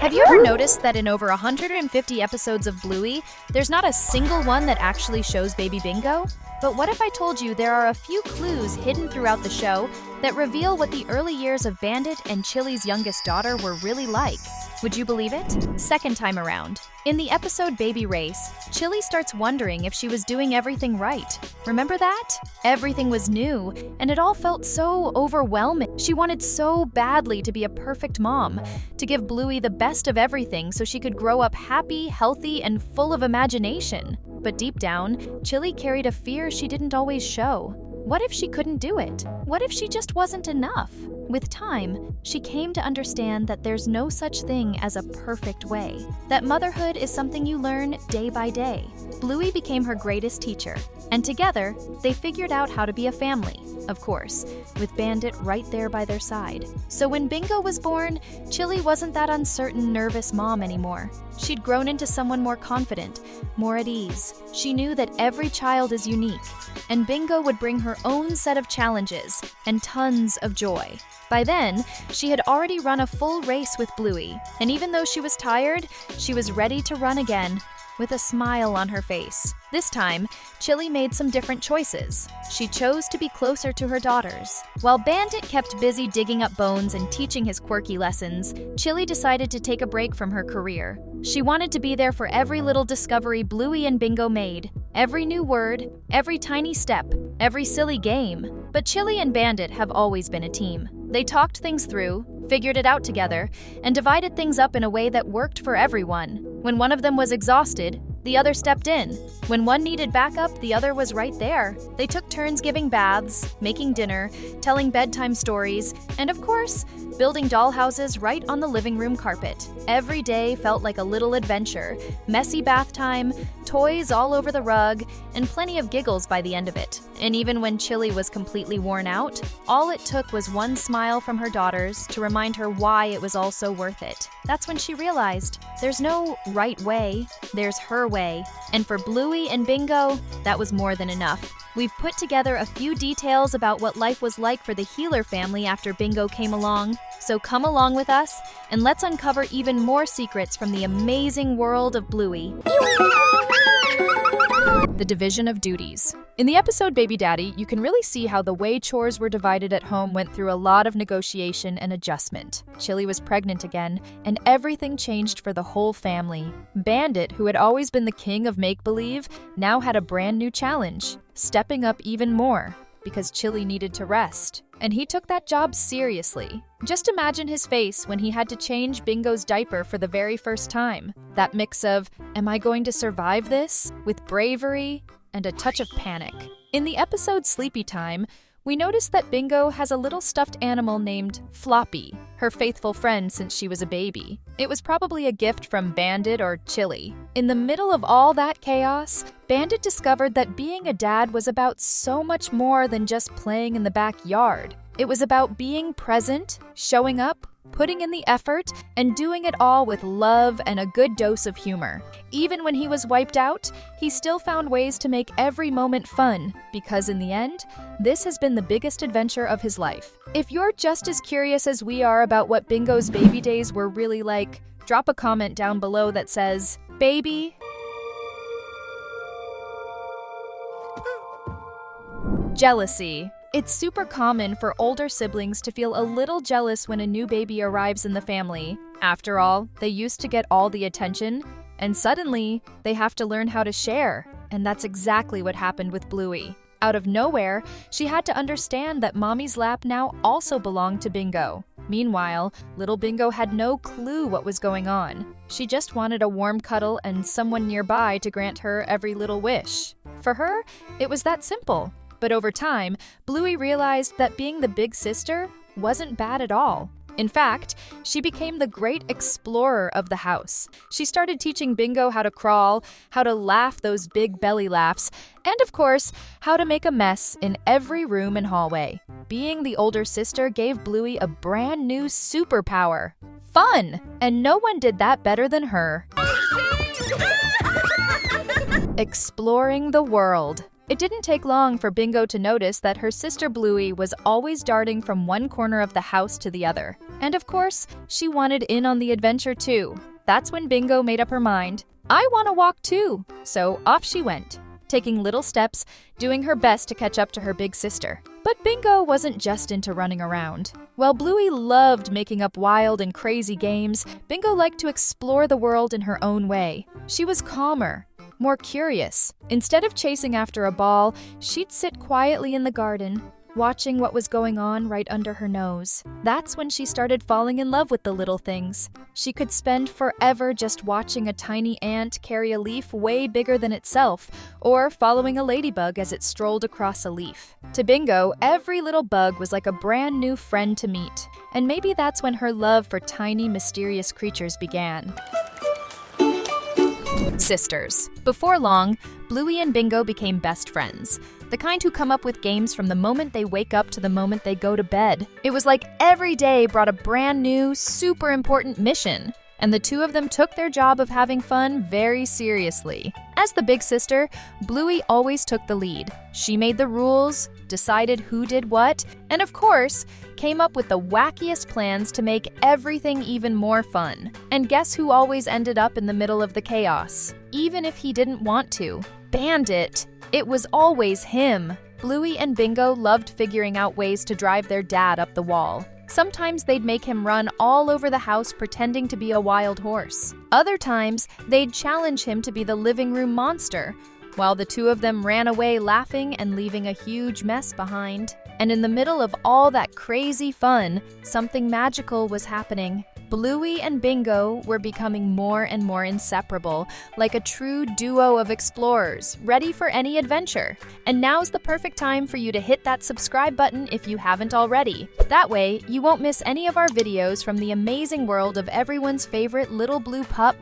Have you ever noticed that in over 150 episodes of Bluey, there's not a single one that actually shows baby Bingo? But what if I told you there are a few clues hidden throughout the show that reveal what the early years of Bandit and Chili's youngest daughter were really like? Would you believe it? Second time around. In the episode Baby Race, Chili starts wondering if she was doing everything right. Remember that? Everything was new, and it all felt so overwhelming. She wanted so badly to be a perfect mom, to give Bluey the best of everything so she could grow up happy, healthy, and full of imagination. But deep down, Chili carried a fear she didn't always show. What if she couldn't do it? What if she just wasn't enough? With time, she came to understand that there's no such thing as a perfect way, that motherhood is something you learn day by day. Bluey became her greatest teacher, and together, they figured out how to be a family, of course, with Bandit right there by their side. So when Bingo was born, Chili wasn't that uncertain, nervous mom anymore. She'd grown into someone more confident, more at ease. She knew that every child is unique, and Bingo would bring her own set of challenges and tons of joy. By then, she had already run a full race with Bluey, and even though she was tired, she was ready to run again, with a smile on her face. This time, Chili made some different choices. She chose to be closer to her daughters. While Bandit kept busy digging up bones and teaching his quirky lessons, Chili decided to take a break from her career. She wanted to be there for every little discovery Bluey and Bingo made, every new word, every tiny step, every silly game. But Chili and Bandit have always been a team. They talked things through, figured it out together, and divided things up in a way that worked for everyone. When one of them was exhausted, the other stepped in. When one needed backup, the other was right there. They took turns giving baths, making dinner, telling bedtime stories, and of course, building dollhouses right on the living room carpet. Every day felt like a little adventure. Messy bath time, toys all over the rug, and plenty of giggles by the end of it. And even when Chili was completely worn out, all it took was one smile from her daughters to remind her why it was all so worth it. That's when she realized there's no right way, there's her way. And for Bluey and Bingo, that was more than enough. We've put together a few details about what life was like for the Healer family after Bingo came along. So come along with us, and let's uncover even more secrets from the amazing world of Bluey. The division of duties. In the episode Baby Daddy, you can really see how the way chores were divided at home went through a lot of negotiation and adjustment. Chili was pregnant again, and everything changed for the whole family. Bandit, who had always been the king of make-believe, now had a brand new challenge, stepping up even more, because Chili needed to rest. And he took that job seriously. Just imagine his face when he had to change Bingo's diaper for the very first time. That mix of, am I going to survive this? With bravery and a touch of panic. In the episode Sleepy Time, we notice that Bingo has a little stuffed animal named Floppy, her faithful friend since she was a baby. It was probably a gift from Bandit or Chili. In the middle of all that chaos, Bandit discovered that being a dad was about so much more than just playing in the backyard. It was about being present, showing up, putting in the effort, and doing it all with love and a good dose of humor. Even when he was wiped out, he still found ways to make every moment fun, because in the end, this has been the biggest adventure of his life. If you're just as curious as we are about what Bingo's baby days were really like, drop a comment down below that says, "Baby." Jealousy. It's super common for older siblings to feel a little jealous when a new baby arrives in the family. After all, they used to get all the attention, and suddenly, they have to learn how to share. And that's exactly what happened with Bluey. Out of nowhere, she had to understand that Mommy's lap now also belonged to Bingo. Meanwhile, little Bingo had no clue what was going on. She just wanted a warm cuddle and someone nearby to grant her every little wish. For her, it was that simple. But over time, Bluey realized that being the big sister wasn't bad at all. In fact, she became the great explorer of the house. She started teaching Bingo how to crawl, how to laugh those big belly laughs, and of course, how to make a mess in every room and hallway. Being the older sister gave Bluey a brand new superpower: fun! And no one did that better than her. Exploring the world. It didn't take long for Bingo to notice that her sister Bluey was always darting from one corner of the house to the other. And of course, she wanted in on the adventure too. That's when Bingo made up her mind. I want to walk too. So off she went, taking little steps, doing her best to catch up to her big sister. But Bingo wasn't just into running around. While Bluey loved making up wild and crazy games, Bingo liked to explore the world in her own way. She was calmer, more curious. Instead of chasing after a ball, she'd sit quietly in the garden, watching what was going on right under her nose. That's when she started falling in love with the little things. She could spend forever just watching a tiny ant carry a leaf way bigger than itself, or following a ladybug as it strolled across a leaf. To Bingo, every little bug was like a brand new friend to meet. And maybe that's when her love for tiny, mysterious creatures began. Sisters. Before long, Bluey and Bingo became best friends. The kind who come up with games from the moment they wake up to the moment they go to bed. It was like every day brought a brand new, super important mission. And the two of them took their job of having fun very seriously. As the big sister, Bluey always took the lead. She made the rules, decided who did what, and of course, came up with the wackiest plans to make everything even more fun. And guess who always ended up in the middle of the chaos? Even if he didn't want to. Bandit. It was always him. Bluey and Bingo loved figuring out ways to drive their dad up the wall. Sometimes they'd make him run all over the house pretending to be a wild horse. Other times, they'd challenge him to be the living room monster, while the two of them ran away laughing and leaving a huge mess behind. And in the middle of all that crazy fun, something magical was happening. Bluey and Bingo were becoming more and more inseparable, like a true duo of explorers, ready for any adventure. And now's the perfect time for you to hit that subscribe button if you haven't already. That way, you won't miss any of our videos from the amazing world of everyone's favorite little blue pup,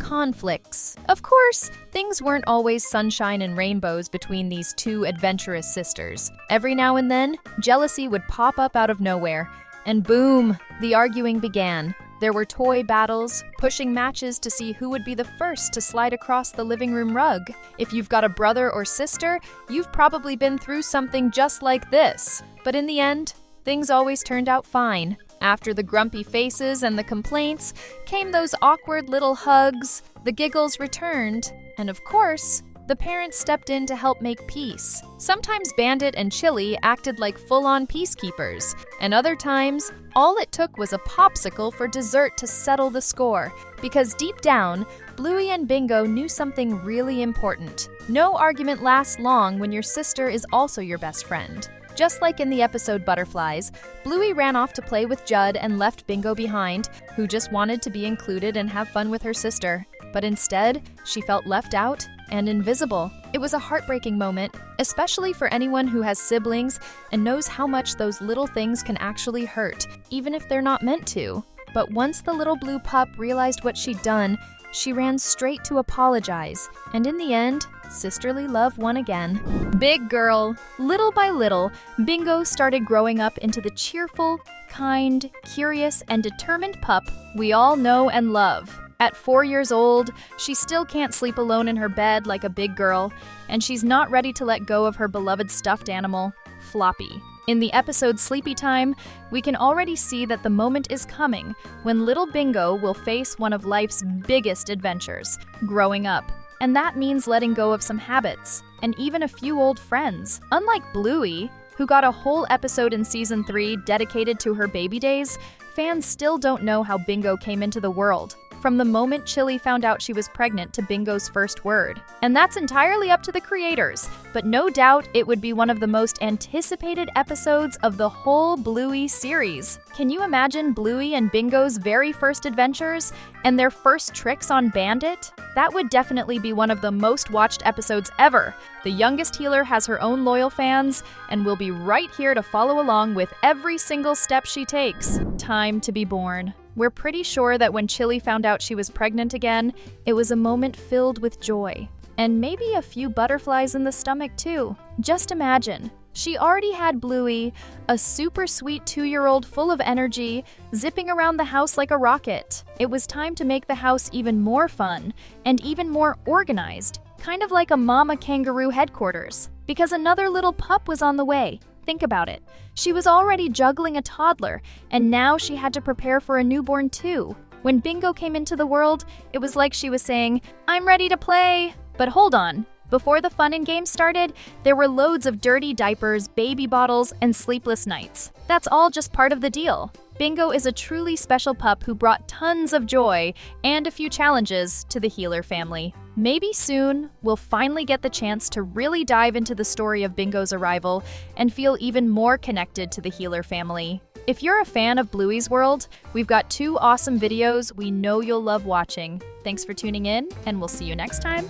conflicts. Of course, things weren't always sunshine and rainbows between these two adventurous sisters. Every now and then, jealousy would pop up out of nowhere, and boom, the arguing began. There were toy battles, pushing matches to see who would be the first to slide across the living room rug. If you've got a brother or sister, you've probably been through something just like this. But in the end, things always turned out fine. After the grumpy faces and the complaints, came those awkward little hugs, the giggles returned, and of course, the parents stepped in to help make peace. Sometimes Bandit and Chili acted like full-on peacekeepers, and other times, all it took was a popsicle for dessert to settle the score. Because deep down, Bluey and Bingo knew something really important. No argument lasts long when your sister is also your best friend. Just like in the episode Butterflies, Bluey ran off to play with Judd and left Bingo behind, who just wanted to be included and have fun with her sister. But instead, she felt left out and invisible. It was a heartbreaking moment, especially for anyone who has siblings and knows how much those little things can actually hurt, even if they're not meant to. But once the little blue pup realized what she'd done, she ran straight to apologize, and in the end, sisterly love won again. Big girl. Little by little, Bingo started growing up into the cheerful, kind, curious, and determined pup we all know and love. At 4 years old, she still can't sleep alone in her bed like a big girl, and she's not ready to let go of her beloved stuffed animal, Floppy. In the episode Sleepy Time, we can already see that the moment is coming when little Bingo will face one of life's biggest adventures, growing up. And that means letting go of some habits, and even a few old friends. Unlike Bluey, who got a whole episode in Season 3 dedicated to her baby days, fans still don't know how Bingo came into the world. From the moment Chili found out she was pregnant to Bingo's first word. And that's entirely up to the creators, but no doubt it would be one of the most anticipated episodes of the whole Bluey series. Can you imagine Bluey and Bingo's very first adventures and their first tricks on Bandit? That would definitely be one of the most watched episodes ever. The youngest healer has her own loyal fans and will be right here to follow along with every single step she takes. Time to be born. We're pretty sure that when Chili found out she was pregnant again, it was a moment filled with joy. And maybe a few butterflies in the stomach too. Just imagine, she already had Bluey, a super sweet 2-year-old full of energy, zipping around the house like a rocket. It was time to make the house even more fun and even more organized. kind of like a mama kangaroo headquarters, because another little pup was on the way. Think about it. She was already juggling a toddler, and now she had to prepare for a newborn too. When Bingo came into the world, it was like she was saying, "I'm ready to play." But hold on. Before the fun and games started, there were loads of dirty diapers, baby bottles, and sleepless nights. That's all just part of the deal. Bingo is a truly special pup who brought tons of joy and a few challenges to the Healer family. Maybe soon, we'll finally get the chance to really dive into the story of Bingo's arrival and feel even more connected to the Healer family. If you're a fan of Bluey's World, we've got 2 awesome videos we know you'll love watching. Thanks for tuning in, and we'll see you next time.